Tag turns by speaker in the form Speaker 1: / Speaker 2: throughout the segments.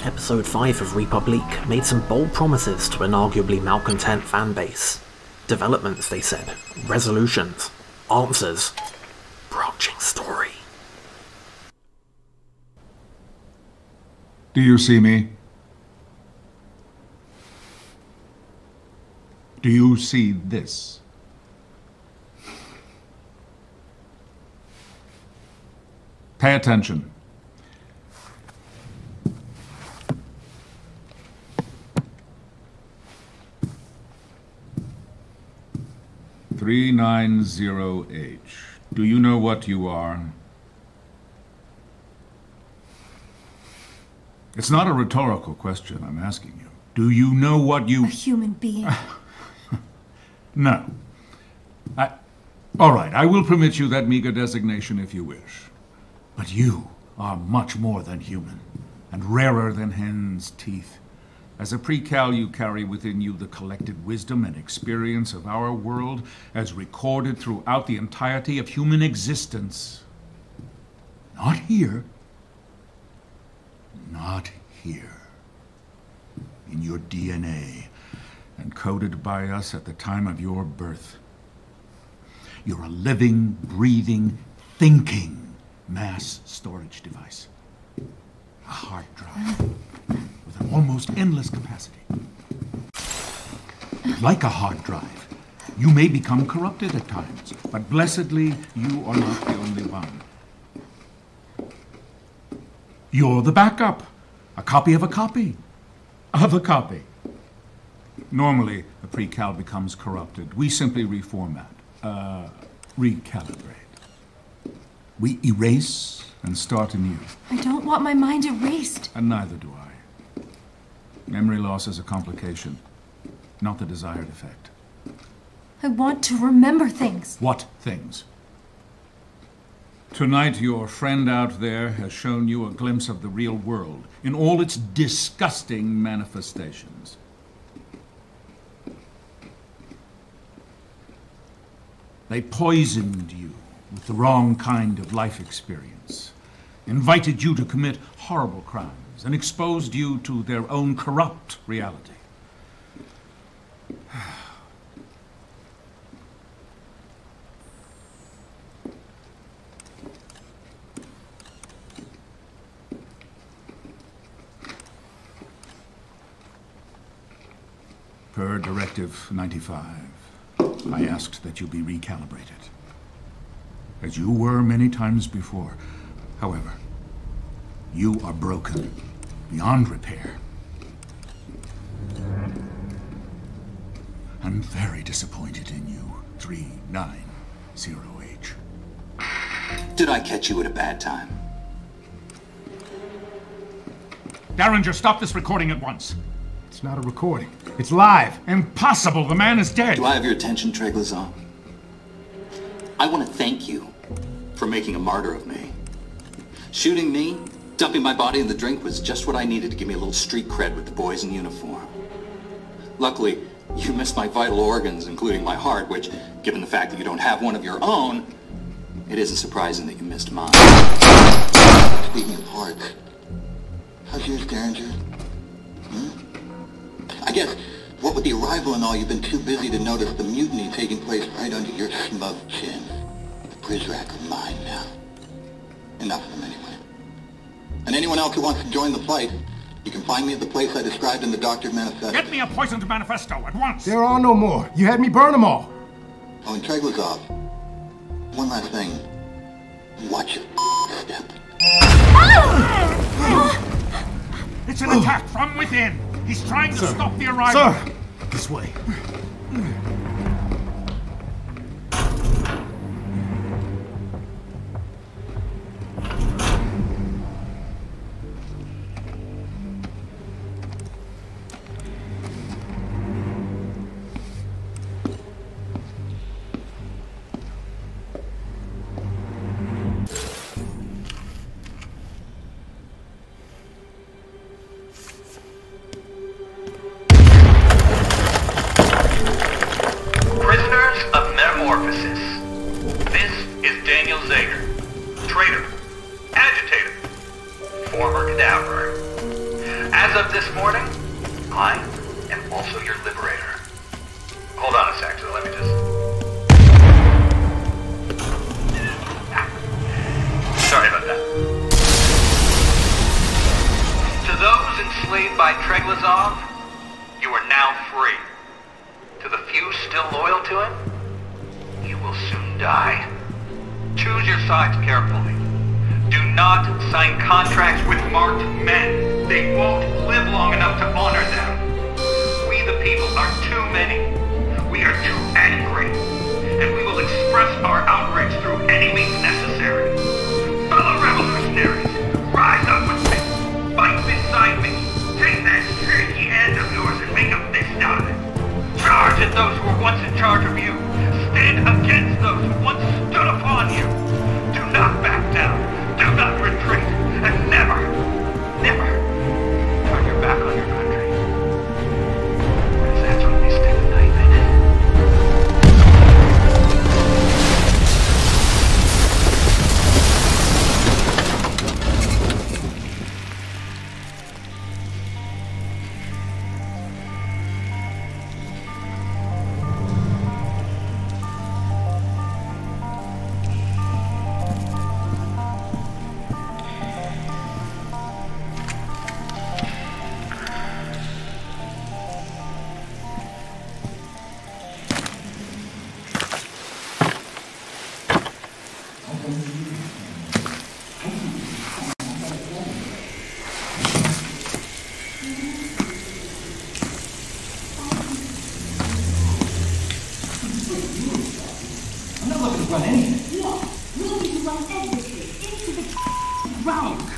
Speaker 1: Episode 5 of République made some bold promises to an arguably malcontent fanbase. Developments, they said. Resolutions. Answers. Branching story.
Speaker 2: Do you see me? Do you see this? Pay attention. "390H. Do you know what you are?" It's not a rhetorical question I'm asking you. Do you know what you...
Speaker 3: A human being.
Speaker 2: No. All right, I will permit you that meager designation if you wish. But you are much more than human, and rarer than hen's teeth. As a pre-cal, you carry within you the collected wisdom and experience of our world as recorded throughout the entirety of human existence. Not here. Not here. In your DNA, encoded by us at the time of your birth. You're a living, breathing, thinking mass storage device. A hard drive with an almost endless capacity. Like a hard drive, you may become corrupted at times, but blessedly, you are not the only one. You're the backup. A copy of a copy of a copy. Normally, a pre-cal becomes corrupted. We simply reformat, recalibrate. We erase and start anew.
Speaker 3: I don't want my mind erased.
Speaker 2: And neither do I. Memory loss is a complication, not the desired effect.
Speaker 3: I want to remember things.
Speaker 2: What things? Tonight, your friend out there has shown you a glimpse of the real world in all its disgusting manifestations. They poisoned you with the wrong kind of life experience, invited you to commit horrible crimes, and exposed you to their own corrupt reality. Per Directive 95, I asked that you be recalibrated, as you were many times before. However, you are broken beyond repair. I'm very disappointed in you, 390H.
Speaker 4: Did I catch you at a bad time?
Speaker 2: Derringer, stop this recording at once.
Speaker 5: It's not a recording. It's live.
Speaker 2: Impossible! The man is dead!
Speaker 4: Do I have your attention, Treglazon? I want to thank you for making a martyr of me. Shooting me, dumping my body in the drink was just what I needed to give me a little street cred with the boys in uniform. Luckily, you missed my vital organs, including my heart, which, given the fact that you don't have one of your own, it isn't surprising that you missed mine.
Speaker 6: Speaking of hearts, how's yours, Derringer? I guess, what with the arrival and all, you've been too busy to notice the mutiny taking place right under your smug chin. The Prizrak of mine now. Enough of them anyway. And anyone else who wants to join the fight, you can find me at the place I described in the Doctor's Manifesto.
Speaker 2: Get me a poisoned manifesto at once!
Speaker 5: There are no more. You had me burn them all.
Speaker 6: Oh, and Treglazov, one last thing. Watch your step.
Speaker 2: It's an attack from within! He's trying to stop the arrival!
Speaker 5: Sir! This way.
Speaker 7: As of this morning, I am also your liberator. Hold on a sec, so let me just... Sorry about that. To those enslaved by Treglazov, you are now free. To the few still loyal to him, you will soon die. Choose your sides carefully. Do not sign contracts with marked men. They won't live long enough to honor them. We the people are too many. We are too angry. And we will express our outrage through any means necessary. Fellow revolutionaries, rise up with me. Fight beside me. Take that shaky hand of yours and make a fist out of it. Charge at those who were once in charge of you. Stand against those who once stood upon you. Do not back down. Do not retreat. And never, never turn your back on your country. Because that's when we stick a knife in it.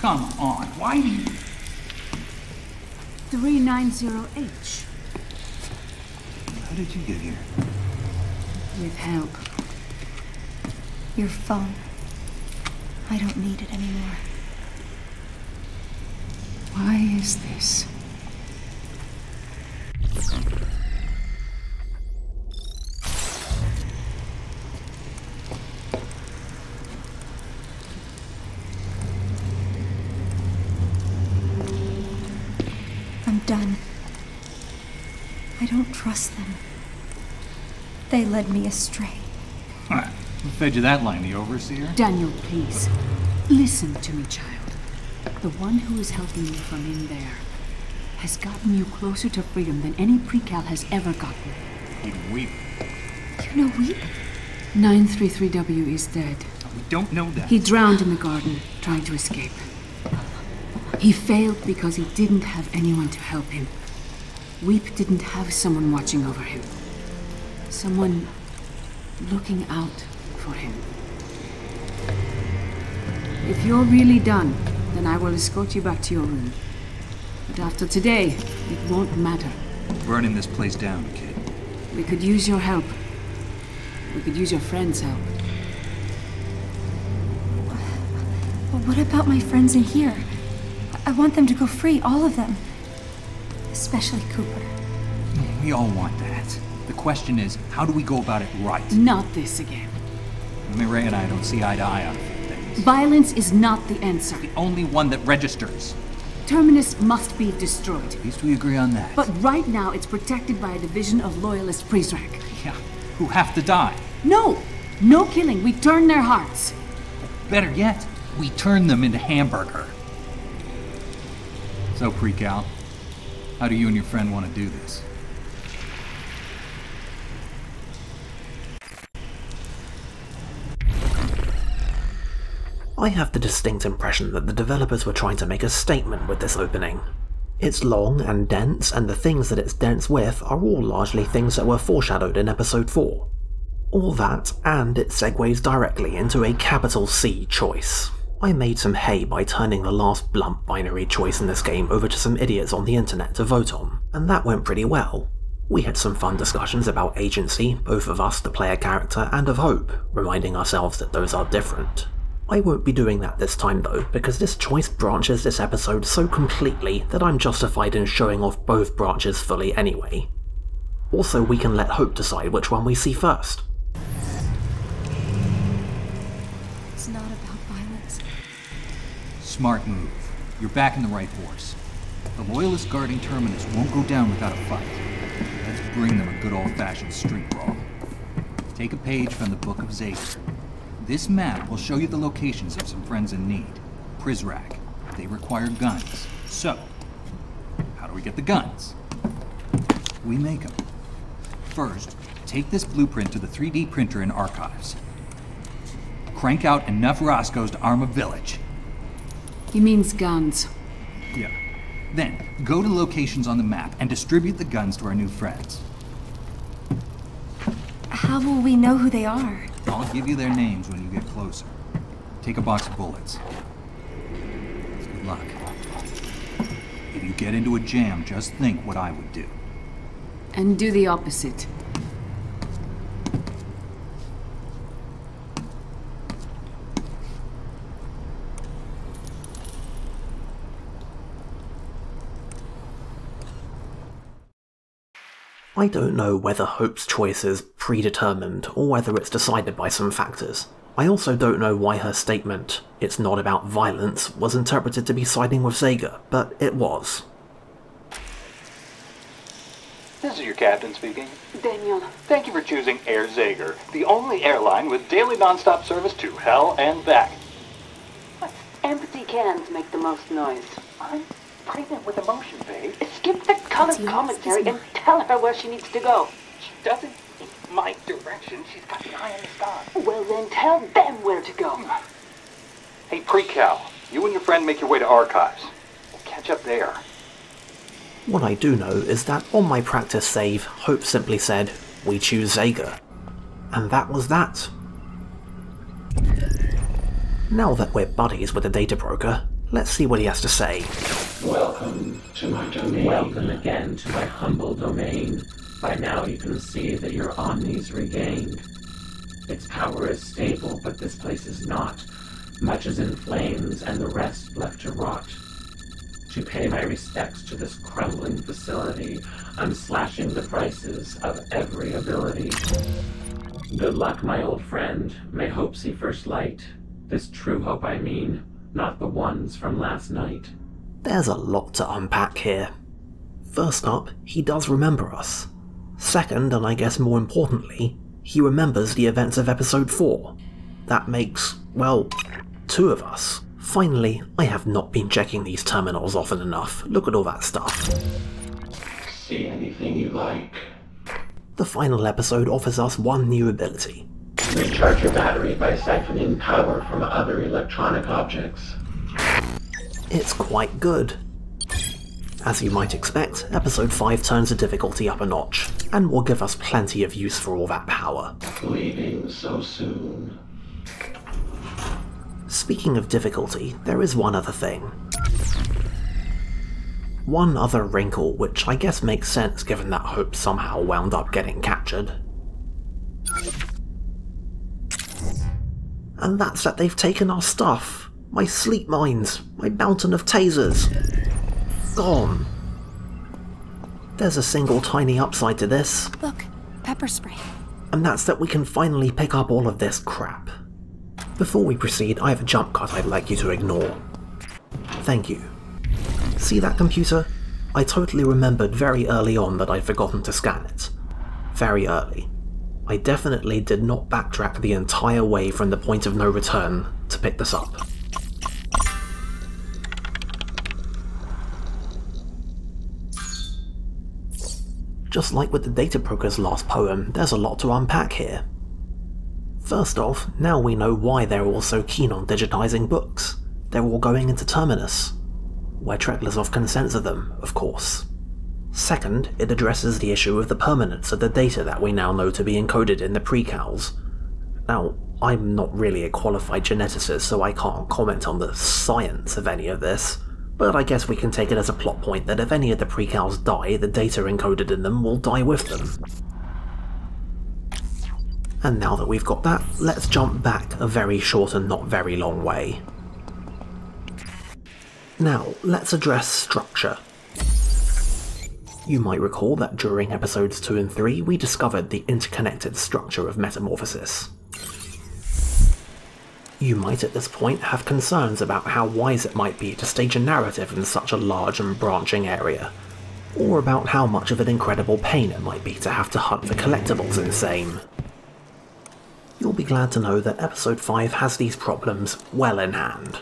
Speaker 8: Come on, why do you...
Speaker 9: 390H.
Speaker 8: How did you get here?
Speaker 9: With help. Your phone. I don't need it anymore.
Speaker 8: Why is this?
Speaker 3: I'm done. I don't trust them. They led me astray.
Speaker 8: Who fed you that line, the overseer?
Speaker 9: Daniel, please. Listen to me, child. The one who is helping you from in there has gotten you closer to freedom than any precal has ever gotten.
Speaker 8: Even Weep.
Speaker 3: You know Weep?
Speaker 9: 933W is dead.
Speaker 8: We don't know that.
Speaker 9: He drowned in the garden, trying to escape. He failed because he didn't have anyone to help him. Weep didn't have someone watching over him. Someone looking out for him. If you're really done, then I will escort you back to your room. But after today, it won't matter.
Speaker 8: Burning this place down, kid.
Speaker 9: We could use your help. We could use your friends' help.
Speaker 3: But what about my friends in here? I want them to go free, all of them. Especially Cooper.
Speaker 8: We all want that. The question is, how do we go about it right?
Speaker 9: Not this again.
Speaker 8: Mireille and I don't see eye to eye on a few things.
Speaker 9: Violence is not the answer.
Speaker 8: The only one that registers.
Speaker 9: Terminus must be destroyed.
Speaker 8: At least we agree on that.
Speaker 9: But right now, it's protected by a division of loyalist Prizrak.
Speaker 8: Yeah, who have to die.
Speaker 9: No! No killing. We turn their hearts.
Speaker 8: Better yet, we turn them into hamburger. So, Precal, how do you and your friend want to do this?
Speaker 1: I have the distinct impression that the developers were trying to make a statement with this opening. It's long and dense, and the things that it's dense with are all largely things that were foreshadowed in episode 4. All that, and it segues directly into a capital C choice. I made some hay by turning the last blunt binary choice in this game over to some idiots on the internet to vote on, and that went pretty well. We had some fun discussions about agency, both of us, the player character, and of hope, reminding ourselves that those are different. I won't be doing that this time though, because this choice branches this episode so completely that I'm justified in showing off both branches fully anyway. Also, we can let Hope decide which one we see first.
Speaker 3: It's not about violence.
Speaker 8: Smart move. You're back in the right horse. The Loyalists guarding Terminus won't go down without a fight. Let's bring them a good old-fashioned street brawl. Take a page from the Book of Zager. This map will show you the locations of some friends in need. Prizrak. They require guns. So, how do we get the guns? We make them. First, take this blueprint to the 3D printer in Archives. Crank out enough Roscoes to arm a village.
Speaker 9: He means guns.
Speaker 8: Yeah. Then, go to locations on the map and distribute the guns to our new friends.
Speaker 3: How will we know who they are?
Speaker 8: I'll give you their names when you get closer. Take a box of bullets. Good luck. If you get into a jam, just think what I would do.
Speaker 9: And do the opposite.
Speaker 1: I don't know whether Hope's choice is predetermined or whether it's decided by some factors. I also don't know why her statement, "It's not about violence," was interpreted to be siding with Zager, but it was.
Speaker 7: This is your captain speaking.
Speaker 9: Daniel.
Speaker 7: Thank you for choosing Air Zager, the only airline with daily non-stop service to hell and back.
Speaker 9: Empty cans make the most noise.
Speaker 7: I'm pregnant with emotion, babe.
Speaker 9: Skip the colored commentary and tell her where she needs to go.
Speaker 7: She doesn't in my direction. She's got the eye on the sky.
Speaker 9: Well, then tell them where to go.
Speaker 7: Hey, Pre-Cal, you and your friend make your way to Archives. We'll catch up there.
Speaker 1: What I do know is that on my practice save, Hope simply said, "We choose Zager." And that was that. Now that we're buddies with the data broker, let's see what he has to say.
Speaker 10: Welcome to my domain. Welcome again to my humble domain. By now you can see that your omni's regained. Its power is stable, but this place is not. Much is in flames, and the rest left to rot. To pay my respects to this crumbling facility, I'm slashing the prices of every ability. Good luck, my old friend. May hope see first light. This true hope, I mean, not the ones from last night.
Speaker 1: There's a lot to unpack here. First up, he does remember us. Second, and I guess more importantly, he remembers the events of episode 4. That makes, well, 2 of us. Finally, I have not been checking these terminals often enough. Look at all that stuff.
Speaker 10: See anything you like.
Speaker 1: The final episode offers us one new ability.
Speaker 10: Recharge your battery by siphoning power from other electronic objects.
Speaker 1: It's quite good. As you might expect, episode 5 turns the difficulty up a notch, and will give us plenty of use for all that power.
Speaker 10: Leaving so soon.
Speaker 1: Speaking of difficulty, there is one other thing. One other wrinkle, which I guess makes sense given that Hope somehow wound up getting captured. And that's that they've taken our stuff. My sleep mines, my mountain of tasers. Gone. There's a single tiny upside to this.
Speaker 3: Look, pepper spray.
Speaker 1: And that's that we can finally pick up all of this crap. Before we proceed, I have a jump cut I'd like you to ignore. Thank you. See that computer? I totally remembered very early on that I'd forgotten to scan it. Very early. I definitely did not backtrack the entire way from the point of no return to pick this up. Just like with the data broker's last poem, there's a lot to unpack here. First off, now we know why they're all so keen on digitizing books. They're all going into Terminus, where Treglazov can censor them, of course. Second, it addresses the issue of the permanence of the data that we now know to be encoded in the precals. Now, I'm not really a qualified geneticist, so I can't comment on the science of any of this, but I guess we can take it as a plot point that if any of the precals die, the data encoded in them will die with them. And now that we've got that, let's jump back a very short and not very long way. Now, let's address structure. You might recall that during episodes 2 and 3 we discovered the interconnected structure of metamorphosis. You might at this point have concerns about how wise it might be to stage a narrative in such a large and branching area, or about how much of an incredible pain it might be to have to hunt for collectibles in Same. You'll be glad to know that Episode 5 has these problems well in hand.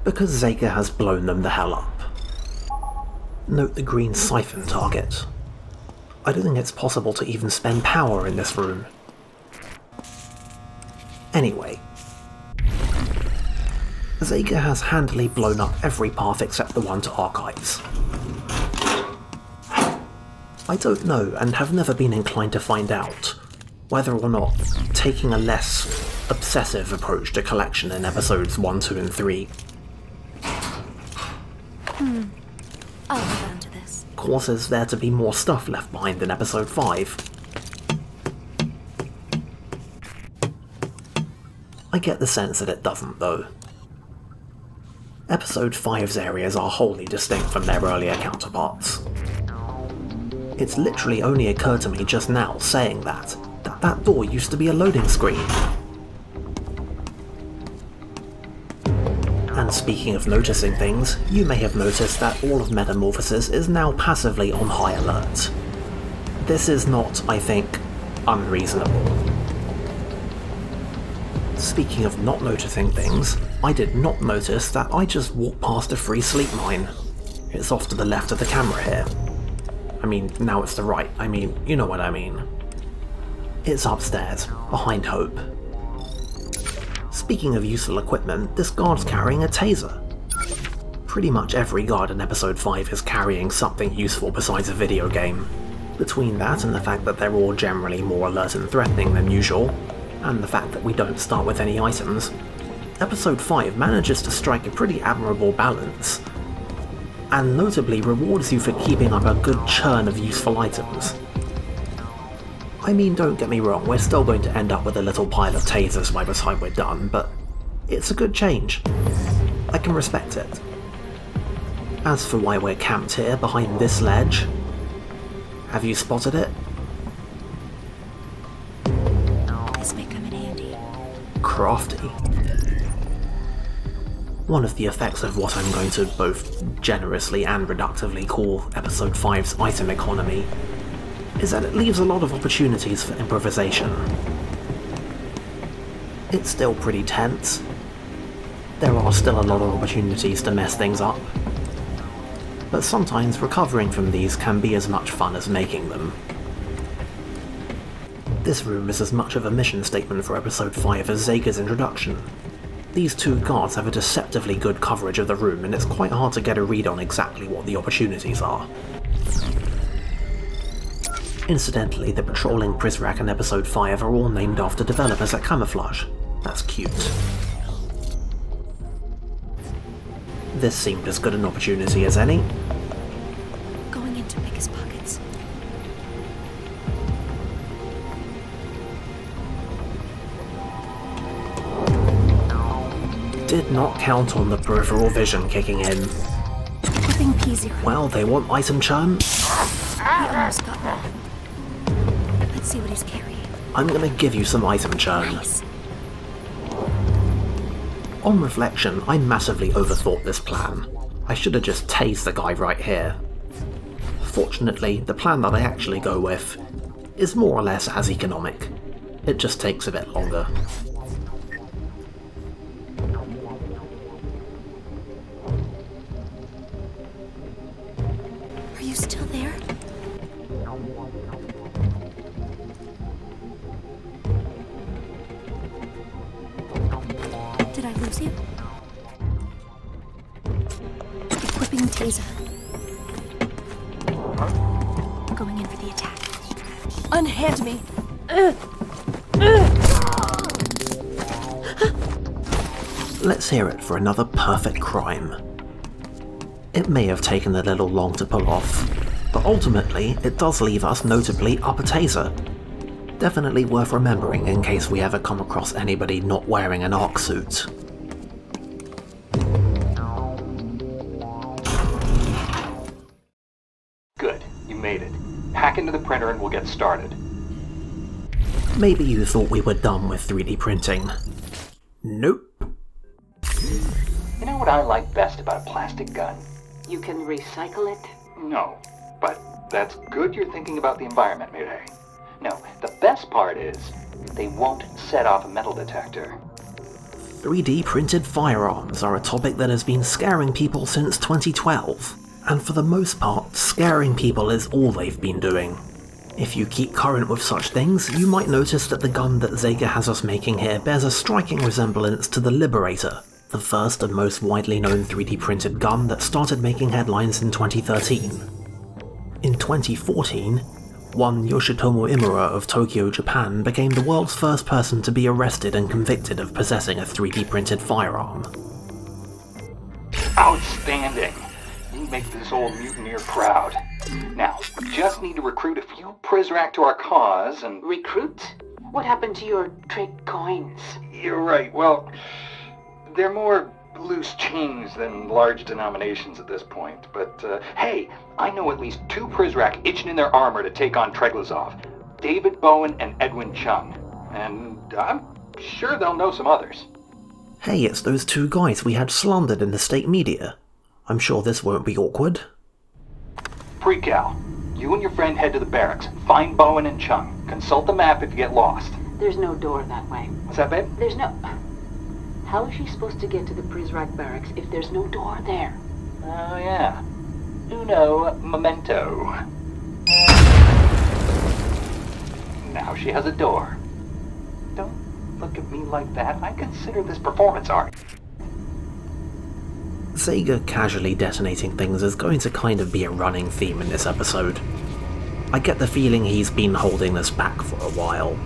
Speaker 1: Because Zeka has blown them the hell up. Note the green siphon target. I don't think it's possible to even spend power in this room. Anyway, Zeka has handily blown up every path except the one to archives. I don't know, and have never been inclined to find out, whether or not taking a less obsessive approach to collection in episodes 1, 2 and 3
Speaker 3: I'll hold on to this.
Speaker 1: causes there to be more stuff left behind in episode 5. I get the sense that it doesn't, though. Episode 5's areas are wholly distinct from their earlier counterparts. It's literally only occurred to me just now, saying that that door used to be a loading screen. And speaking of noticing things, you may have noticed that all of Metamorphosis is now passively on high alert. This is not, I think, unreasonable. Speaking of not noticing things, I did not notice that I just walked past a free sleep mine. It's off to the left of the camera here. I mean, now it's the right. I mean, you know what I mean. It's upstairs, behind Hope. Speaking of useful equipment, this guard's carrying a taser. Pretty much every guard in episode 5 is carrying something useful besides a video game. Between that and the fact that they're all generally more alert and threatening than usual, and the fact that we don't start with any items, episode 5 manages to strike a pretty admirable balance, and notably rewards you for keeping up a good churn of useful items. I mean, don't get me wrong, we're still going to end up with a little pile of tasers by the time we're done, but it's a good change. I can respect it. As for why we're camped here behind this ledge, have you spotted it?
Speaker 3: This may come in handy.
Speaker 1: Crafty. One of the effects of what I'm going to both generously and reductively call episode 5's item economy is that it leaves a lot of opportunities for improvisation. It's still pretty tense. There are still a lot of opportunities to mess things up, but sometimes recovering from these can be as much fun as making them. This room is as much of a mission statement for episode 5 as Zeka's introduction. These two guards have a deceptively good coverage of the room, and it's quite hard to get a read on exactly what the opportunities are. Incidentally, the patrolling Prizrak in episode 5 are all named after developers at Camouflage. That's cute. This seemed as good an opportunity as any.
Speaker 3: Going in to pick his pockets.
Speaker 1: Did not count on the peripheral vision kicking in.
Speaker 3: Equipping P0.
Speaker 1: Well, they want item churn.
Speaker 3: He almost got one. Let's see what he's carrying.
Speaker 1: I'm gonna give you some item churn.
Speaker 3: Nice.
Speaker 1: On reflection, I massively overthought this plan. I should have just tased the guy right here. Fortunately, the plan that I actually go with is more or less as economic. It just takes a bit longer.
Speaker 3: Are you still there? Did I lose you? Equipping taser. Going in for the attack. Unhand me!
Speaker 1: Let's hear it for another perfect crime. It may have taken a little long to pull off, but ultimately it does leave us notably up a taser. Definitely worth remembering in case we ever come across anybody not wearing an arc suit.
Speaker 7: Good, you made it. Hack into the printer and we'll get started.
Speaker 1: Maybe you thought we were done with 3D printing. Nope.
Speaker 7: You know what I like best about a plastic gun?
Speaker 9: You can recycle it?
Speaker 7: No, but that's good you're thinking about the environment, Mireille. No, the best part is, they won't set off a metal detector.
Speaker 1: 3D printed firearms are a topic that has been scaring people since 2012, and for the most part, scaring people is all they've been doing. If you keep current with such things, you might notice that the gun that Sega has us making here bears a striking resemblance to the Liberator, the first and most widely known 3D printed gun that started making headlines in 2013. In 2014, one Yoshitomo Imura of Tokyo, Japan became the world's first person to be arrested and convicted of possessing a 3D printed firearm.
Speaker 7: Outstanding! You make this old mutineer proud. Now, we just need to recruit a few Prizrak to our cause and...
Speaker 9: Recruit? What happened to your trick coins?
Speaker 7: You're right, well, they're more loose change than large denominations at this point, but hey, I know at least 2 Prizrak itching in their armor to take on Treglazov. David Bowen and Edwin Chung. And I'm sure they'll know some others.
Speaker 1: Hey, it's those 2 guys we had slandered in the state media. I'm sure this won't be awkward.
Speaker 7: Pre-Cal, you and your friend head to the barracks. Find Bowen and Chung. Consult the map if you get lost.
Speaker 9: There's no door that way.
Speaker 7: What's that, babe?
Speaker 9: There's no... How is she supposed to get to the Prizrak barracks if there's no door there?
Speaker 7: Oh, yeah. Uno momento. Now she has a door. Don't look at me like that. I consider this performance art.
Speaker 1: Sega casually detonating things is going to kind of be a running theme in this episode. I get the feeling he's been holding this back for a while.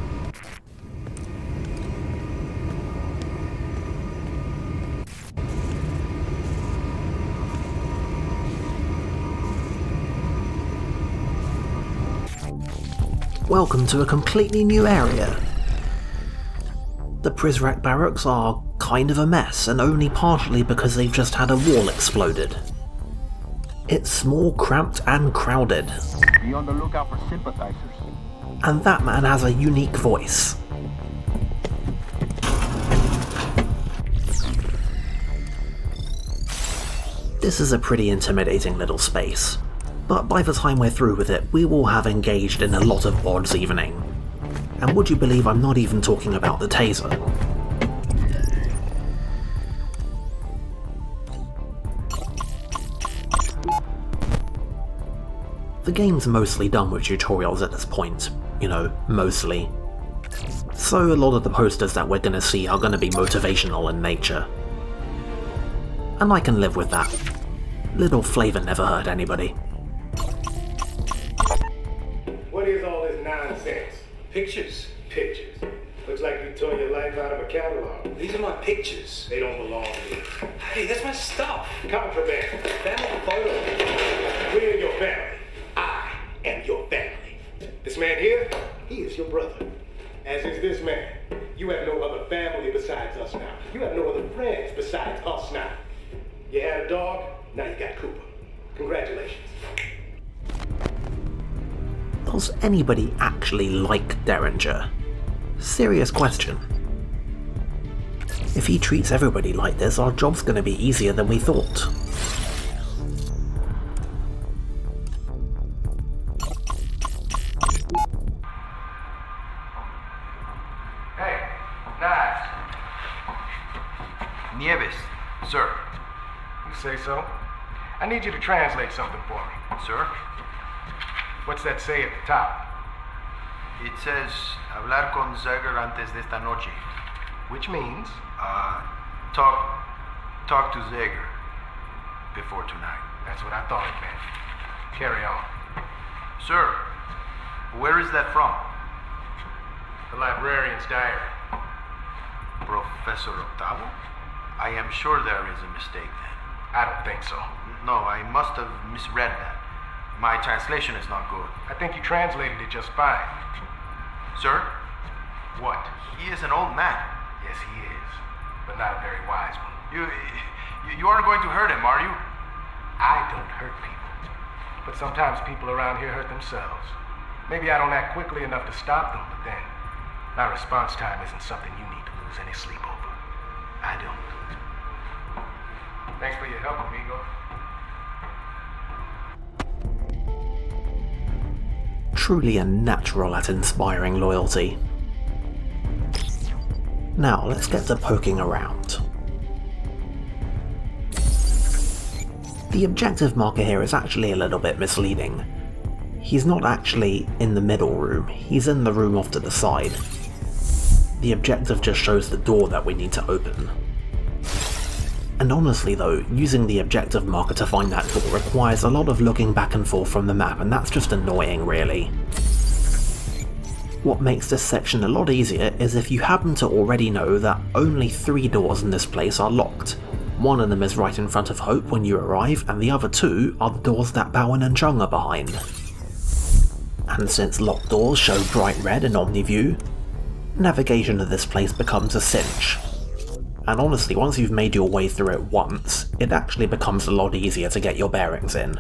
Speaker 1: Welcome to a completely new area. The Prizrak barracks are kind of a mess, and only partially because they've just had a wall exploded. It's small, cramped, and crowded.
Speaker 11: Be on the lookout for sympathizers.
Speaker 1: And that man has a unique voice. This is a pretty intimidating little space, but by the time we're through with it, we will have engaged in a lot of odds evening. And would you believe I'm not even talking about the taser? The game's mostly done with tutorials at this point, you know, mostly. So a lot of the posters that we're gonna see are gonna be motivational in nature. And I can live with that. Little flavor never hurt anybody.
Speaker 5: What is all this nonsense?
Speaker 12: Pictures.
Speaker 5: Pictures. Looks like you tore your life out of a catalog.
Speaker 12: These are my pictures.
Speaker 5: They don't belong to you.
Speaker 12: Hey, that's my stuff.
Speaker 5: Contraband.
Speaker 12: Family photos.
Speaker 5: We're your family. I am your family. This man here, he is your brother. As is this man. You have no other family besides us now. You have no other friends besides us now. You had a dog, now you got Cooper. Congratulations.
Speaker 1: Does anybody actually like Derringer? Serious question. If he treats everybody like this, our job's gonna be easier than we thought.
Speaker 12: Hey, knives.
Speaker 11: Nieves, sir.
Speaker 5: You say so? I need you to translate something for me.
Speaker 11: Sir?
Speaker 5: What's that say at the top?
Speaker 11: It says, hablar con Zager antes de esta noche.
Speaker 5: Which means?
Speaker 11: Talk to Zager before tonight.
Speaker 5: That's what I thought it meant. Carry on.
Speaker 11: Sir, where is that from?
Speaker 5: The librarian's diary.
Speaker 11: Professor Octavo? I am sure there is a mistake then.
Speaker 5: I don't think so.
Speaker 11: No, I must have misread that. My translation is not good.
Speaker 5: I think you translated it just fine.
Speaker 11: Sir?
Speaker 5: What?
Speaker 11: He is an old man.
Speaker 5: Yes, he is. But not a very wise one.
Speaker 11: You aren't going to hurt him, are you?
Speaker 5: I don't hurt people. But sometimes people around here hurt themselves. Maybe I don't act quickly enough to stop them, but then
Speaker 12: My response time isn't something you need to lose any sleep over. I don't. Thanks for your help, amigo.
Speaker 1: Truly a natural at inspiring loyalty. Now let's get to poking around. The objective marker here is actually a little bit misleading. He's not actually in the middle room, he's in the room off to the side. The objective just shows the door that we need to open. And honestly though, using the objective marker to find that door requires a lot of looking back and forth from the map, and that's just annoying really. What makes this section a lot easier is if you happen to already know that only 3 doors in this place are locked. One of them is right in front of Hope when you arrive, and the other 2 are the doors that Bowen and Chung are behind. And since locked doors show bright red in OmniView, navigation of this place becomes a cinch. And honestly, once you've made your way through it once, it actually becomes a lot easier to get your bearings in.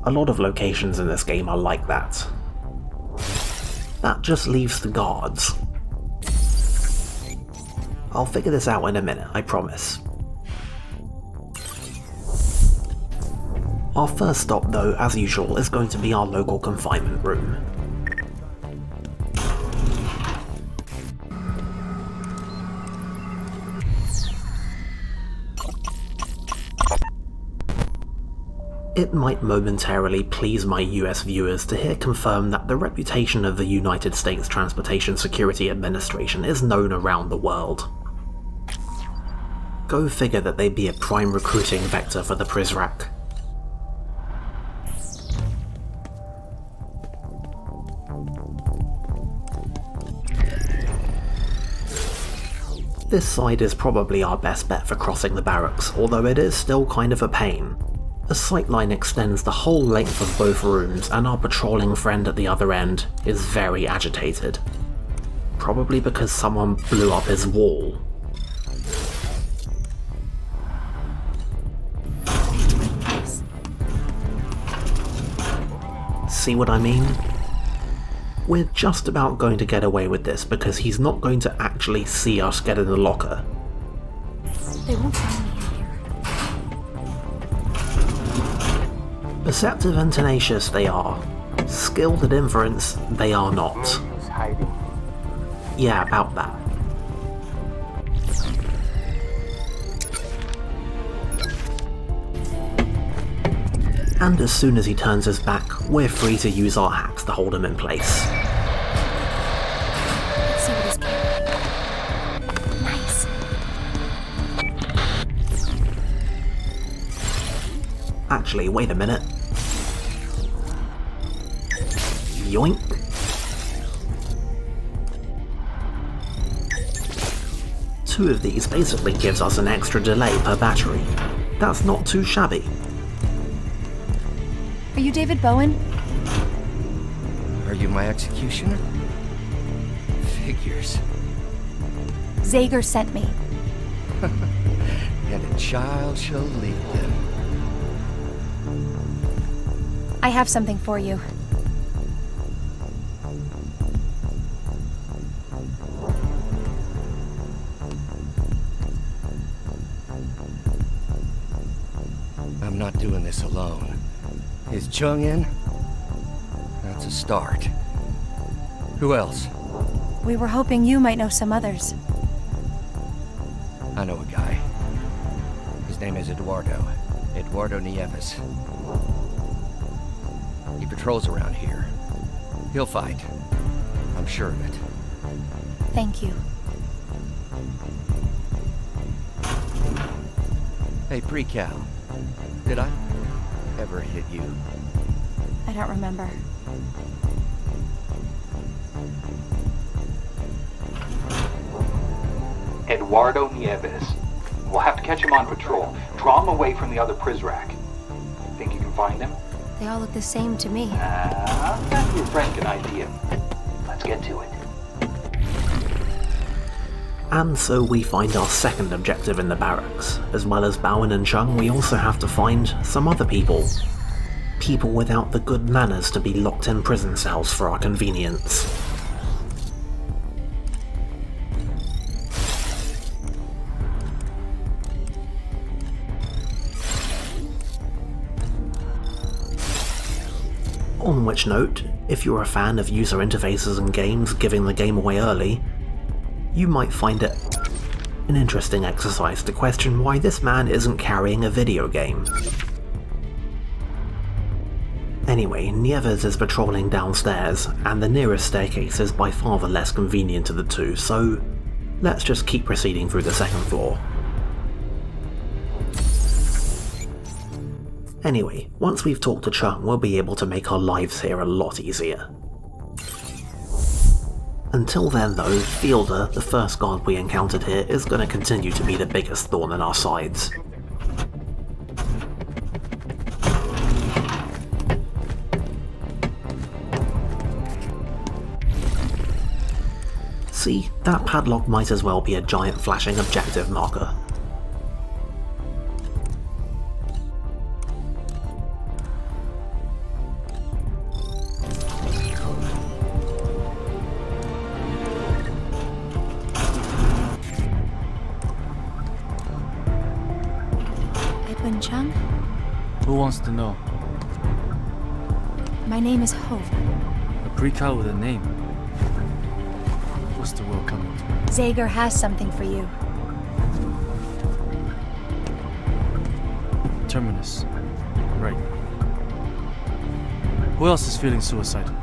Speaker 1: A lot of locations in this game are like that. That just leaves the guards. I'll figure this out in a minute, I promise. Our first stop though, as usual, is going to be our local confinement room. It might momentarily please my US viewers to hear confirm that the reputation of the United States Transportation Security Administration is known around the world. Go figure that they'd be a prime recruiting vector for the Prizrak. This side is probably our best bet for crossing the barracks, although it is still kind of a pain. The sightline extends the whole length of both rooms, and our patrolling friend at the other end is very agitated. Probably because someone blew up his wall. See what I mean? We're just about going to get away with this because he's not going to actually see us get in the locker.
Speaker 3: They won't find me in here.
Speaker 1: Perceptive and tenacious they are. Skilled at inference, they are not. Yeah, about that. And as soon as he turns his back, we're free to use our hacks to hold him in place.
Speaker 3: Let's see what he's carrying. Nice.
Speaker 1: Actually, wait a minute. Yoink. Two of these basically gives us an extra delay per battery. That's not too shabby.
Speaker 3: Are you David Bowen?
Speaker 13: Are you my executioner? Figures.
Speaker 3: Zager sent me.
Speaker 13: And a child shall lead them.
Speaker 3: I have something for you.
Speaker 13: I'm not doing this alone. Is Chung in? That's a start. Who else?
Speaker 3: We were hoping you might know some others.
Speaker 13: I know a guy. His name is Eduardo. Eduardo Nieves. He patrols around here. He'll fight. I'm sure of it.
Speaker 3: Thank you.
Speaker 13: Hey, Pre-Cal. Did I ever hit you?
Speaker 3: I don't remember.
Speaker 7: Eduardo Nieves. We'll have to catch him on patrol. Draw him away from the other Prizrak. Think you can find him?
Speaker 3: They all look the same to me.
Speaker 7: Maybe your friend can ID him. Let's get to it.
Speaker 1: And so we find our second objective in the barracks. As well as Bowen and Chung, we also have to find some other people. People without the good manners to be locked in prison cells for our convenience. On which note, if you're a fan of user interfaces and games giving the game away early, you might find it an interesting exercise to question why this man isn't carrying a video game. Anyway, Nieves is patrolling downstairs, and the nearest staircase is by far the less convenient of the two, so let's just keep proceeding through the second floor. Anyway, once we've talked to Chung, we'll be able to make our lives here a lot easier. Until then though, Fielder, the first guard we encountered here, is going to continue to be the biggest thorn in our sides. See, that padlock might as well be a giant flashing objective marker.
Speaker 3: Chung?
Speaker 14: Who wants to know?
Speaker 3: My name is Hope.
Speaker 14: A precal with a name. What's the world coming to?
Speaker 3: Zager has something for you.
Speaker 14: Terminus. Right. Who else is feeling suicidal?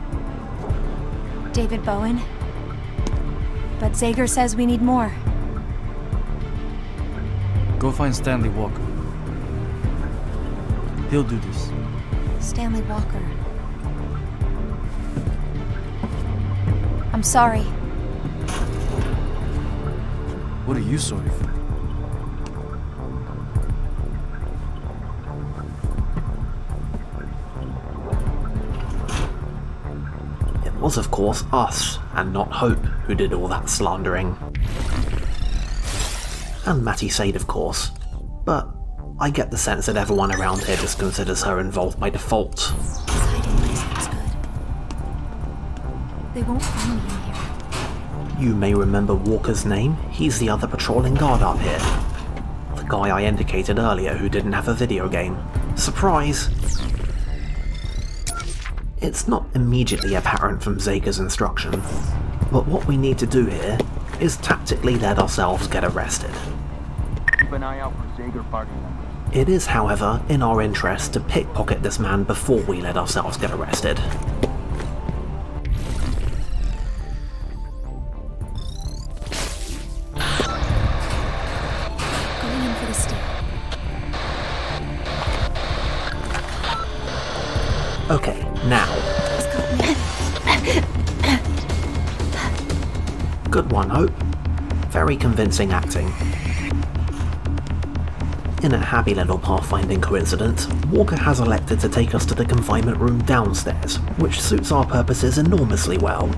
Speaker 3: David Bowen. But Zager says we need more.
Speaker 14: Go find Stanley Walker. He'll do this.
Speaker 3: Stanley Walker. I'm sorry.
Speaker 14: What are you sorry for?
Speaker 1: It was of course us, and not Hope, who did all that slandering. And Matty Sade of course, but I get the sense that everyone around here just considers her involved by default.
Speaker 3: They won't find me in here.
Speaker 1: You may remember Walker's name, he's the other patrolling guard up here. The guy I indicated earlier who didn't have a video game. Surprise! It's not immediately apparent from Zager's instruction, but what we need to do here is tactically let ourselves get arrested.
Speaker 15: Keep an eye out for Zager party members.
Speaker 1: It is, however, in our interest to pickpocket this man before we let ourselves get arrested.
Speaker 3: Going in for the steal.
Speaker 1: Okay, now. Good one, Hope. Very convincing acting. In a happy little pathfinding coincidence, Walker has elected to take us to the confinement room downstairs, which suits our purposes enormously well.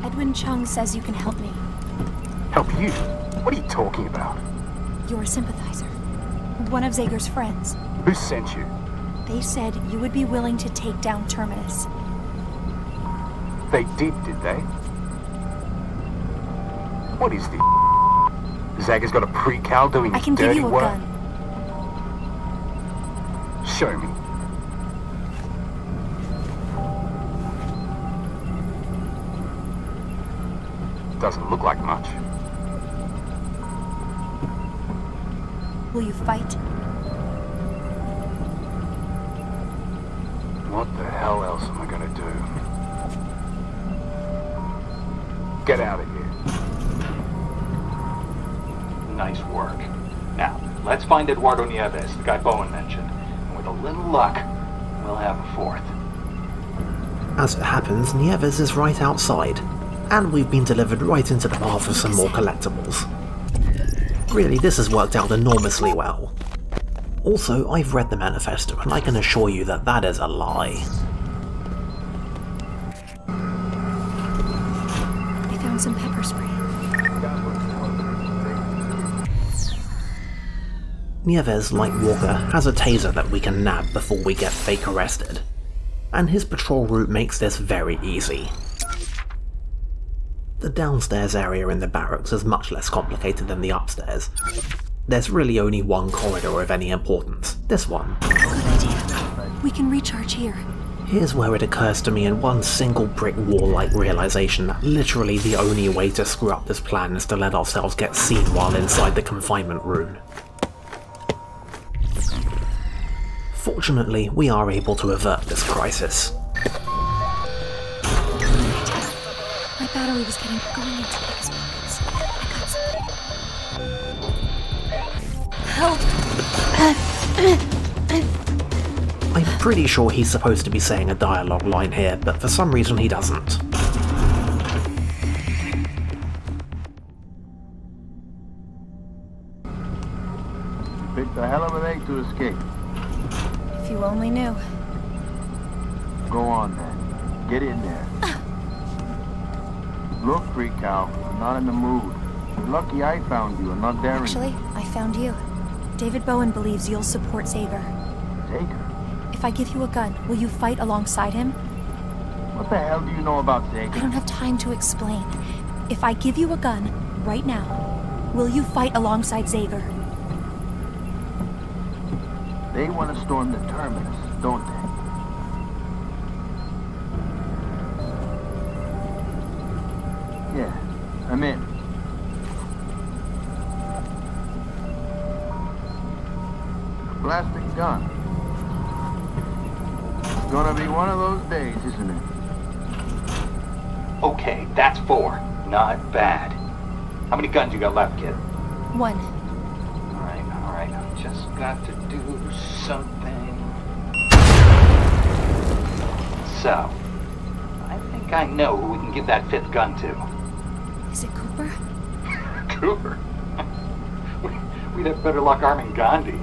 Speaker 3: Edwin Chung says you can help me.
Speaker 12: Help you? What are you talking about?
Speaker 3: You're a sympathizer. One of Zager's friends.
Speaker 12: Who sent you?
Speaker 3: They said you would be willing to take down Terminus.
Speaker 12: They did they? What is the Zager's got a pre-cal doing
Speaker 3: I can
Speaker 12: dirty
Speaker 3: give you a
Speaker 12: work?
Speaker 3: gun.
Speaker 12: Show me. Doesn't look like much.
Speaker 3: Will you fight?
Speaker 12: What the hell else am I gonna do? Get out of here.
Speaker 16: Nice work. Now, let's find Eduardo Nieves, the guy Bowen mentioned. And with a little luck, we'll have a fourth.
Speaker 1: As it happens, Nieves is right outside, and we've been delivered right into the path of some more collectibles. Really, this has worked out enormously well. Also, I've read the manifesto, and I can assure you that that is a lie.
Speaker 3: I found some pepper spray.
Speaker 1: Nieves, like Walker, has a taser that we can nab before we get fake arrested, and his patrol route makes this very easy. The downstairs area in the barracks is much less complicated than the upstairs. There's really only one corridor of any importance, this one.
Speaker 3: Good idea. We can recharge here.
Speaker 1: Here's where it occurs to me in one single brick wall-like realization that literally the only way to screw up this plan is to let ourselves get seen while inside the confinement room. Fortunately, we are able to avert this crisis.
Speaker 3: My battery was getting going into those pockets. I got something. Help!
Speaker 1: I'm pretty sure he's supposed to be saying a dialogue line here, but for some reason he doesn't.
Speaker 12: You picked a hell of a day to escape.
Speaker 3: If you only knew.
Speaker 12: Go on then. Get in there. Look, Freak Cow, I'm not in the mood. You're lucky I found you and not daring.
Speaker 3: Actually, I found you. David Bowen believes you'll support Zager.
Speaker 12: Zager?
Speaker 3: If I give you a gun, will you fight alongside him?
Speaker 12: What the hell do you know about Zager?
Speaker 3: I don't have time to explain. If I give you a gun, right now, will you fight alongside Zager?
Speaker 12: They want to storm the terminus, don't they? Yeah, I'm in. A plastic gun. It's gonna be one of those days, isn't it?
Speaker 16: Okay, that's 4. Not bad. How many guns you got left, kid?
Speaker 3: 1.
Speaker 16: Alright. I've just got to do something. So, I think I know who we can give that 5th gun to.
Speaker 3: Is it Cooper?
Speaker 16: Cooper? We'd have better luck arming Gandhi.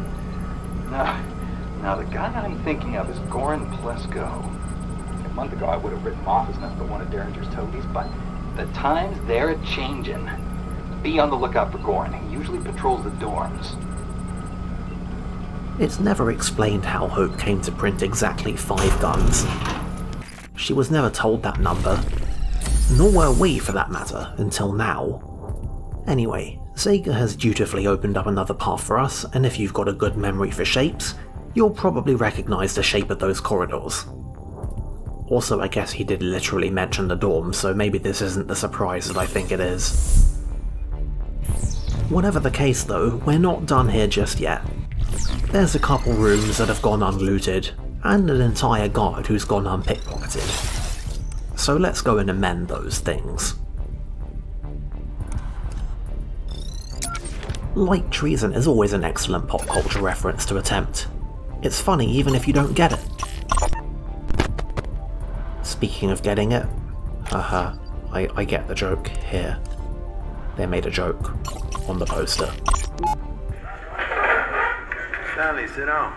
Speaker 16: No, the guy I'm thinking of is Goran Plesko. A month ago I would have written him off as nothing but one of Derringer's toadies, but the times they're a-changin'. Be on the lookout for Goran. He usually patrols the dorms.
Speaker 1: It's never explained how Hope came to print exactly 5 guns. She was never told that number. Nor were we, for that matter, until now. Anyway, Zager has dutifully opened up another path for us, and if you've got a good memory for shapes, you'll probably recognise the shape of those corridors. Also, I guess he did literally mention the dorm, so maybe this isn't the surprise that I think it is. Whatever the case though, we're not done here just yet. There's a couple rooms that have gone unlooted, and an entire guard who's gone unpickpocketed. So let's go and amend those things. Light treason is always an excellent pop culture reference to attempt. It's funny even if you don't get it. Speaking of getting it, I get the joke here. They made a joke on the poster.
Speaker 5: Stanley, sit down.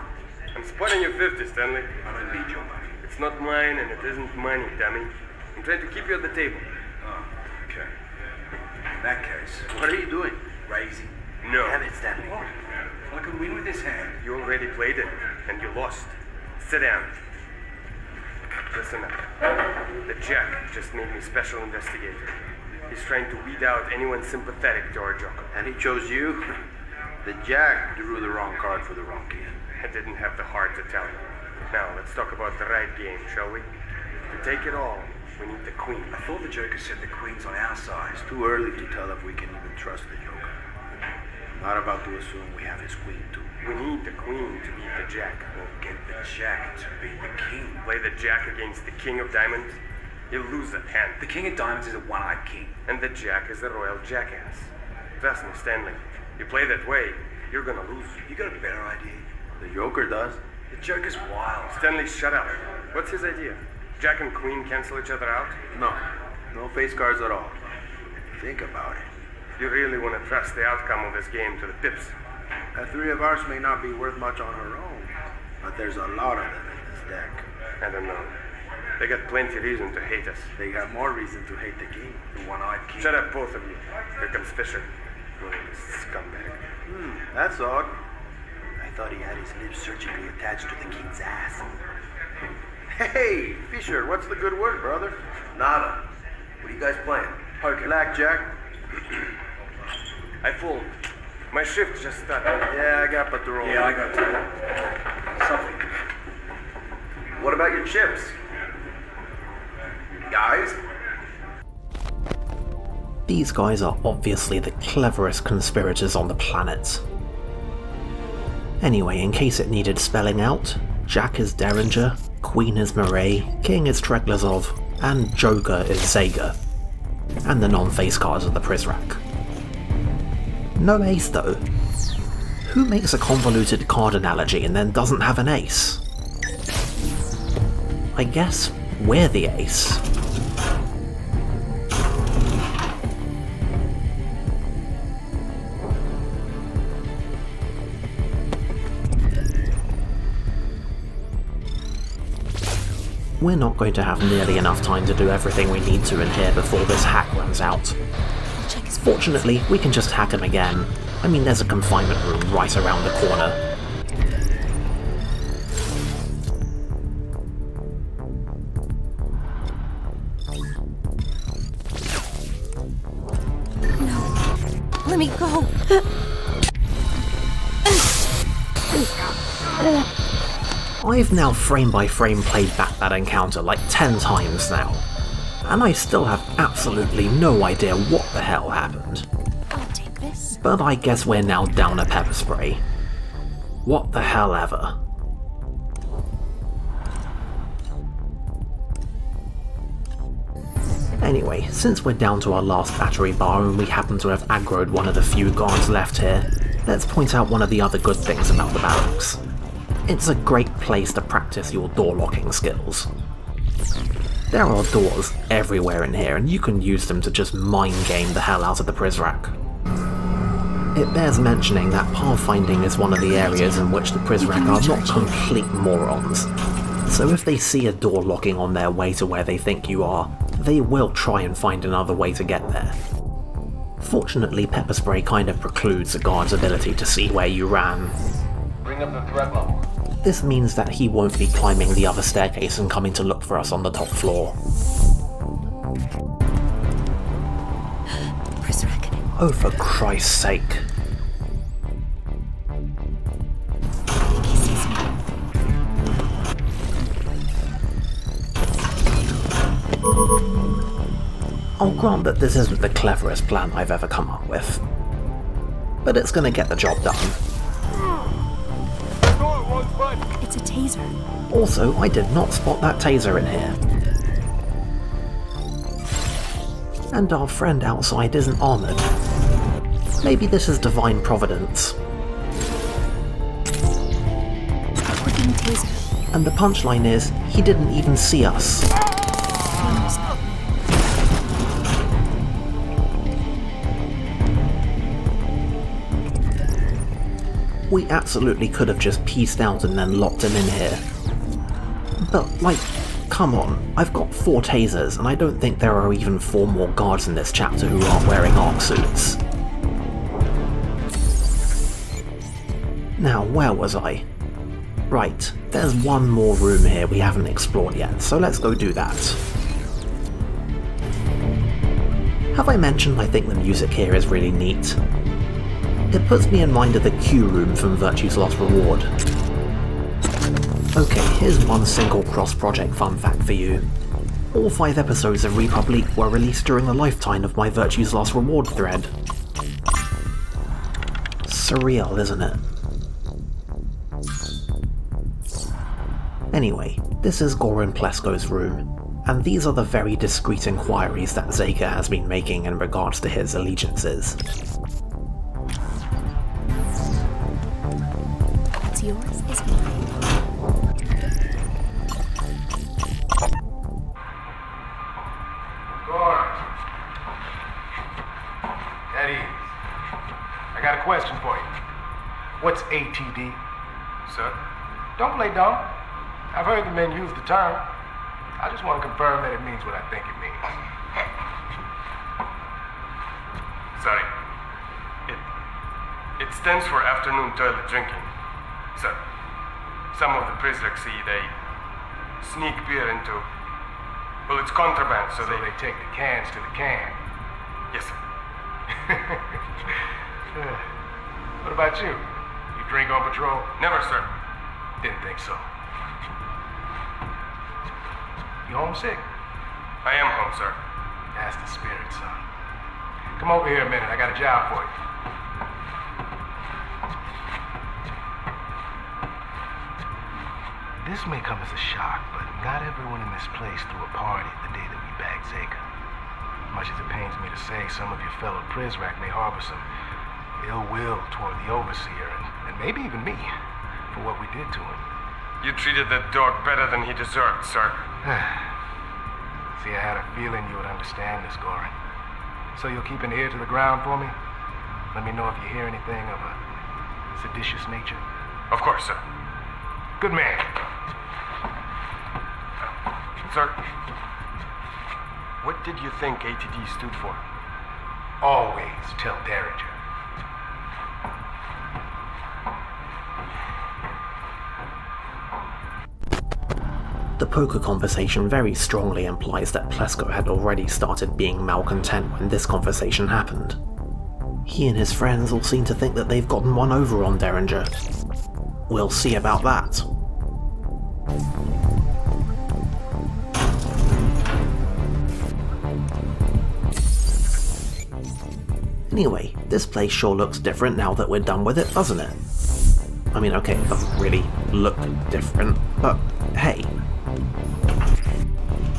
Speaker 5: I'm spotting your 50, Stanley. I don't need your money. It's not mine and it isn't money, dummy. I'm trying to keep you at the table.
Speaker 12: Oh, okay. In that case, what are you doing? Raising?
Speaker 5: No.
Speaker 12: Damn it, Stanley. What? I can win with this hand.
Speaker 5: You already played it, and you lost. Sit down. Listen up. The Jack just made me special investigator. He's trying to weed out anyone sympathetic to our joke.
Speaker 12: And he chose you? The Jack drew the wrong card for the wrong kid.
Speaker 5: I didn't have the heart to tell you. Now, let's talk about the right game, shall we? To take it all, we need the Queen.
Speaker 12: I thought the Joker said the Queen's on our side. It's too early to tell if we can even trust the Joker. I'm not about to assume we have his Queen, too.
Speaker 5: We need the Queen to beat the Jack.
Speaker 12: We'll get the Jack to beat the King.
Speaker 5: Play the Jack against the King of Diamonds. He'll lose that hand.
Speaker 12: The King of Diamonds is a one-eyed king.
Speaker 5: And the Jack is a royal jackass. Trust me, Stanley. You play that way, you're gonna lose.
Speaker 12: You got a better idea? The Joker does. The Joker's wild.
Speaker 5: Stanley, shut up. What's his idea? Jack and Queen cancel each other out?
Speaker 12: No face cards at all. Think about it.
Speaker 5: You really want to trust the outcome of this game to the pips?
Speaker 12: That 3 of ours may not be worth much on her own, but there's a lot of them in this deck.
Speaker 5: I don't know. They got plenty reason to hate us.
Speaker 12: They got more reason to hate the king, the one-eyed king.
Speaker 5: Shut up, both of you. Here comes Fisher. Scumbag.
Speaker 12: That's odd. I thought he had his lips surgically attached to the king's ass. Hey, Fisher, what's the good word, brother?
Speaker 17: Nada. What are you guys playing?
Speaker 12: Okay. Blackjack.
Speaker 17: I full. My shift just started.
Speaker 12: Yeah, I got but the roll.
Speaker 17: Yeah, I got something.
Speaker 12: What about your chips? Guys?
Speaker 1: These guys are obviously the cleverest conspirators on the planet. Anyway, in case it needed spelling out, Jack is Derringer, Queen is Murray, King is Treglazov, and Joker is Zager. And the non-face cards are the Prizrak. No ace though. Who makes a convoluted card analogy and then doesn't have an ace? I guess we're the ace. We're not going to have nearly enough time to do everything we need to in here before this hack runs out. Fortunately, we can just hack him again. I mean, there's a confinement room right around the corner.
Speaker 3: No. Let me go.
Speaker 1: I've now frame by frame played back that encounter like 10 times now, and I still have absolutely no idea what the hell happened.
Speaker 3: I'll take this.
Speaker 1: But I guess we're now down a pepper spray. What the hell ever. Anyway, since we're down to our last battery bar and we happen to have aggroed one of the few guards left here, let's point out one of the other good things about the barracks. It's a great place to practice your door locking skills. There are doors everywhere in here and you can use them to just mind game the hell out of the Prizrak. It bears mentioning that pathfinding is one of the areas in which the Prizrak are not complete morons, so if they see a door locking on their way to where they think you are, they will try and find another way to get there. Fortunately, pepper spray kind of precludes a guard's ability to see where you ran.
Speaker 17: Bring up the threat level.
Speaker 1: This means that he won't be climbing the other staircase and coming to look for us on the top floor.
Speaker 3: Prizrak.
Speaker 1: Oh, for Christ's sake.
Speaker 3: He sees me.
Speaker 1: I'll grant that this isn't the cleverest plan I've ever come up with, but it's gonna get the job done.
Speaker 3: It's a taser.
Speaker 1: Also, I did not spot that taser in here. And our friend outside isn't armoured. Maybe this is divine providence.
Speaker 3: Working taser.
Speaker 1: And the punchline is, he didn't even see us. We absolutely could have just pieced out and then locked him in here. But, like, come on, I've got 4 tasers and I don't think there are even 4 more guards in this chapter who aren't wearing arc suits. Now, where was I? Right, there's one more room here we haven't explored yet, so let's go do that. Have I mentioned I think the music here is really neat? It puts me in mind of the Q room from Virtue's Last Reward. Okay, here's one single cross-project fun fact for you. All 5 episodes of République were released during the lifetime of my Virtue's Last Reward thread. Surreal, isn't it? Anyway, this is Goran Plesko's room, and these are the very discreet inquiries that Zager has been making in regards to his allegiances.
Speaker 3: What's yours is mine.
Speaker 5: Eddie, I got a question for you. What's ATD? Sir? Don't play dumb. I've heard the men use the term. I just want to confirm that it means what I think it means.
Speaker 18: Sorry. It stands for afternoon toilet drinking. Sir, some of the prisoners see they sneak beer into... Well, it's contraband,
Speaker 5: so they take the cans to the can.
Speaker 18: Yes, sir. What about you? You drink on patrol? Never, sir. Didn't think so. You homesick? I am home, sir. That's the spirit, son. Come over here a minute. I got a job for you. This may come as a shock, but not everyone in this place threw a party the day that we bagged Zager. Much as it pains me to say, some of your fellow Prizrak may harbor some ill will toward the Overseer, and maybe even me, for what we did to him. You treated that dog better than he deserved, sir.
Speaker 5: See, I had a feeling you would understand this, Goran. So you'll keep an ear to the ground for me? Let me know if you hear anything of a seditious nature.
Speaker 18: Of course, sir.
Speaker 5: Good man.
Speaker 18: Sir, what did you think ATD stood for?
Speaker 5: Always tell Derringer.
Speaker 1: The poker conversation very strongly implies that Plesko had already started being malcontent when this conversation happened. He and his friends all seem to think that they've gotten one over on Derringer. We'll see about that. Anyway, this place sure looks different now that we're done with it, doesn't it? I mean, okay, it doesn't really look different, but hey.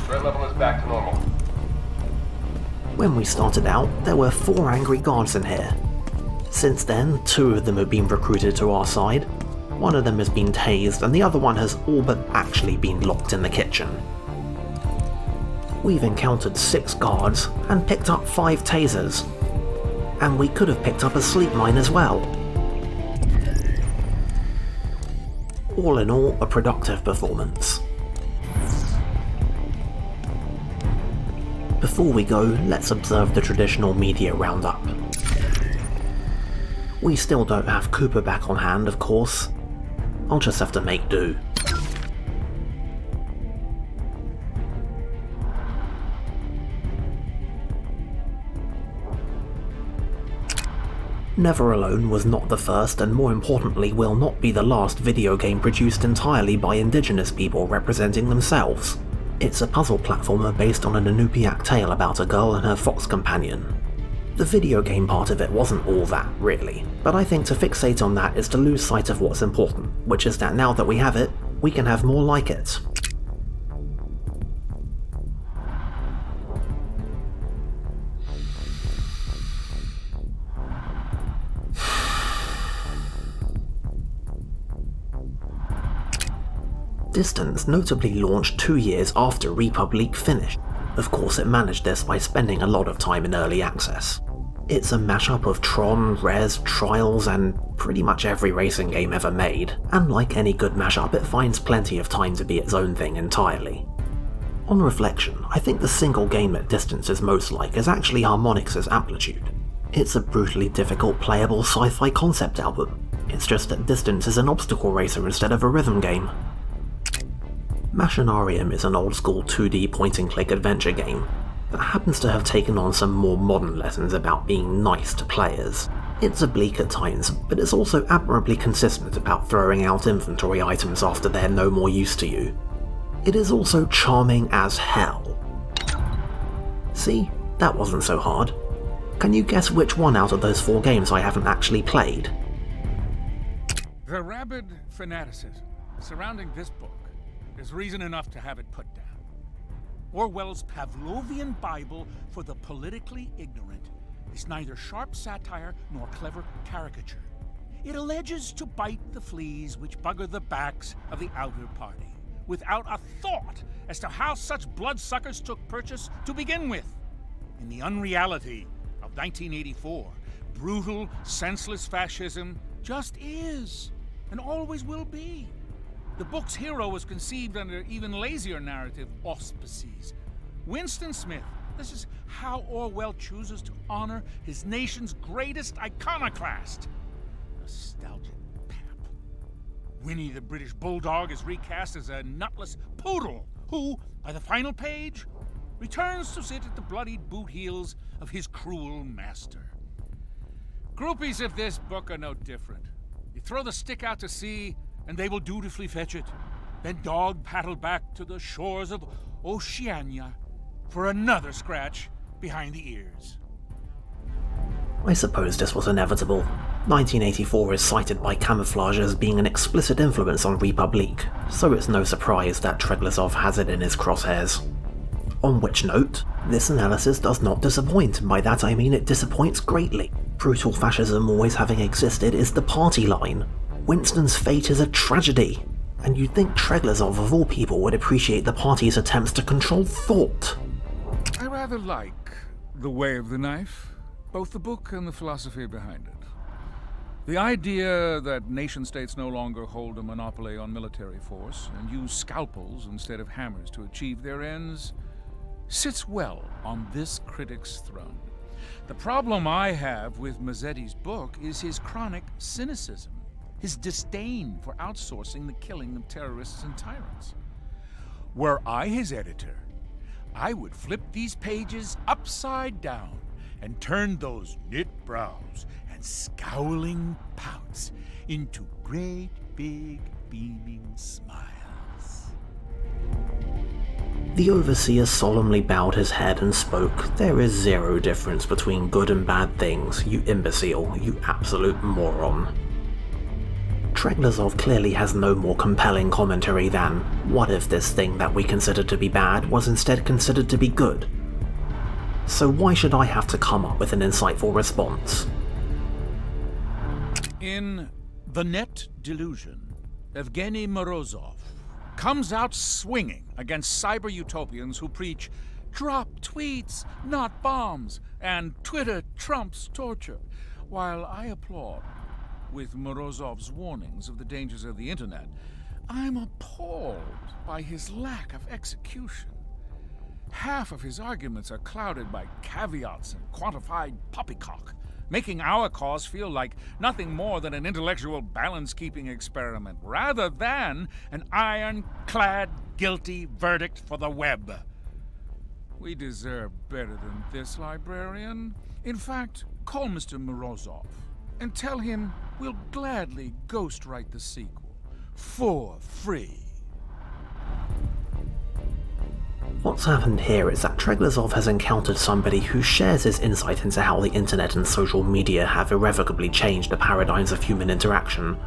Speaker 18: Threat level is back to normal.
Speaker 1: When we started out, there were 4 angry guards in here. Since then, 2 of them have been recruited to our side. One of them has been tased, and the other one has all but actually been locked in the kitchen. We've encountered 6 guards, and picked up 5 tasers. And we could have picked up a sleep mine as well. All in all, a productive performance. Before we go, let's observe the traditional media roundup. We still don't have Cooper back on hand, of course. I'll just have to make do. Never Alone was not the first, and more importantly will not be the last video game produced entirely by indigenous people representing themselves. It's a puzzle platformer based on an Inupiaq tale about a girl and her fox companion. The video game part of it wasn't all that, really, but I think to fixate on that is to lose sight of what's important, which is that now that we have it, we can have more like it. Distance notably launched 2 years after République finished. Of course it managed this by spending a lot of time in early access. It's a mashup of Tron, Res, Trials, and pretty much every racing game ever made, and like any good mashup it finds plenty of time to be its own thing entirely. On reflection, I think the single game that Distance is most like is actually Harmonix's Amplitude. It's a brutally difficult playable sci-fi concept album. It's just that Distance is an obstacle racer instead of a rhythm game. Machinarium is an old-school 2D point-and-click adventure game that happens to have taken on some more modern lessons about being nice to players. It's oblique at times, but it's also admirably consistent about throwing out inventory items after they're no more use to you. It is also charming as hell. See? That wasn't so hard. Can you guess which one out of those 4 games I haven't actually played?
Speaker 2: The rabid fanaticism surrounding this book is reason enough to have it put down. Orwell's Pavlovian Bible for the politically ignorant is neither sharp satire nor clever caricature. It alleges to bite the fleas which bugger the backs of the outer party, without a thought as to how such bloodsuckers took purchase to begin with. In the unreality of 1984, brutal, senseless fascism just is, and always will be. The book's hero was conceived under even lazier narrative auspices. Winston Smith, this is how Orwell chooses to honor his nation's greatest iconoclast. Nostalgic pap. Winnie the British Bulldog is recast as a nutless poodle who, by the final page, returns to sit at the bloodied boot heels of his cruel master. Groupies of this book are no different. You throw the stick out to sea, and they will dutifully fetch it, then dog paddle back to the shores of Oceania for another scratch behind the ears.
Speaker 1: I suppose this was inevitable. 1984 is cited by Camouflage as being an explicit influence on République, so it's no surprise that Treglazov has it in his crosshairs. On which note, this analysis does not disappoint, and by that I mean it disappoints greatly. Brutal fascism always having existed is the party line. Winston's fate is a tragedy, and you'd think Treglazov of all people would appreciate the party's attempts to control thought.
Speaker 2: I rather like The Way of the Knife, both the book and the philosophy behind it. The idea that nation-states no longer hold a monopoly on military force and use scalpels instead of hammers to achieve their ends sits well on this critic's throne. The problem I have with Mazzetti's book is his chronic cynicism, his disdain for outsourcing the killing of terrorists and tyrants. Were I his editor, I would flip these pages upside down and turn those knit brows and scowling pouts into great big beaming smiles.
Speaker 1: The overseer solemnly bowed his head and spoke. There is zero difference between good and bad things, you imbecile, you absolute moron. Treglazov clearly has no more compelling commentary than, what if this thing that we consider to be bad was instead considered to be good? So why should I have to come up with an insightful response?
Speaker 2: In The Net Delusion, Evgeny Morozov comes out swinging against cyber-utopians who preach drop tweets, not bombs, and Twitter trumps torture, while I applaud with Morozov's warnings of the dangers of the internet. I'm appalled by his lack of execution. Half of his arguments are clouded by caveats and quantified poppycock, making our cause feel like nothing more than an intellectual balance-keeping experiment, rather than an ironclad guilty verdict for the web. We deserve better than this, librarian. In fact, call Mr. Morozov and tell him we'll gladly ghostwrite the sequel for free.
Speaker 1: What's happened here is that Treglazov has encountered somebody who shares his insight into how the internet and social media have irrevocably changed the paradigms of human interaction,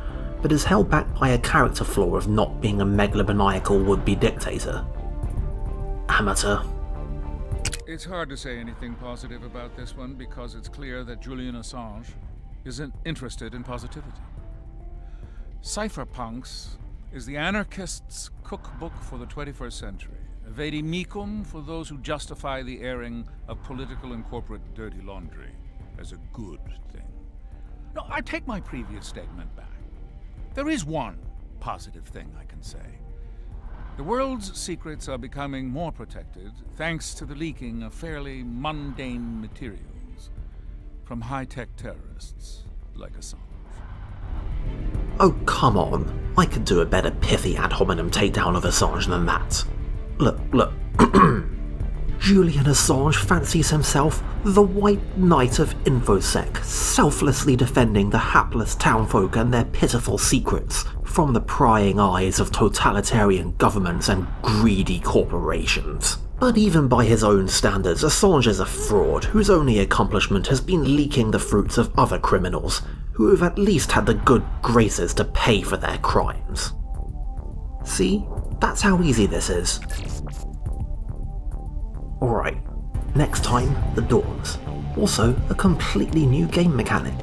Speaker 1: but is held back by a character flaw of not being a megalomaniacal would-be dictator. Amateur.
Speaker 2: It's hard to say anything positive about this one because it's clear that Julian Assange isn't interested in positivity. Cypherpunks is the anarchist's cookbook for the 21st century. Vade mecum for those who justify the airing of political and corporate dirty laundry as a good thing. No, I take my previous statement back. There is one positive thing I can say. The world's secrets are becoming more protected thanks to the leaking of fairly mundane materials from high-tech terrorists like Assange.
Speaker 1: Oh, come on. I could do a better pithy ad hominem takedown of Assange than that. Look. Julian Assange fancies himself the White Knight of InfoSec, selflessly defending the hapless townfolk and their pitiful secrets from the prying eyes of totalitarian governments and greedy corporations. But even by his own standards, Assange is a fraud whose only accomplishment has been leaking the fruits of other criminals, who have at least had the good graces to pay for their crimes. See? That's how easy this is. Alright, next time, the doors. Also, a completely new game mechanic.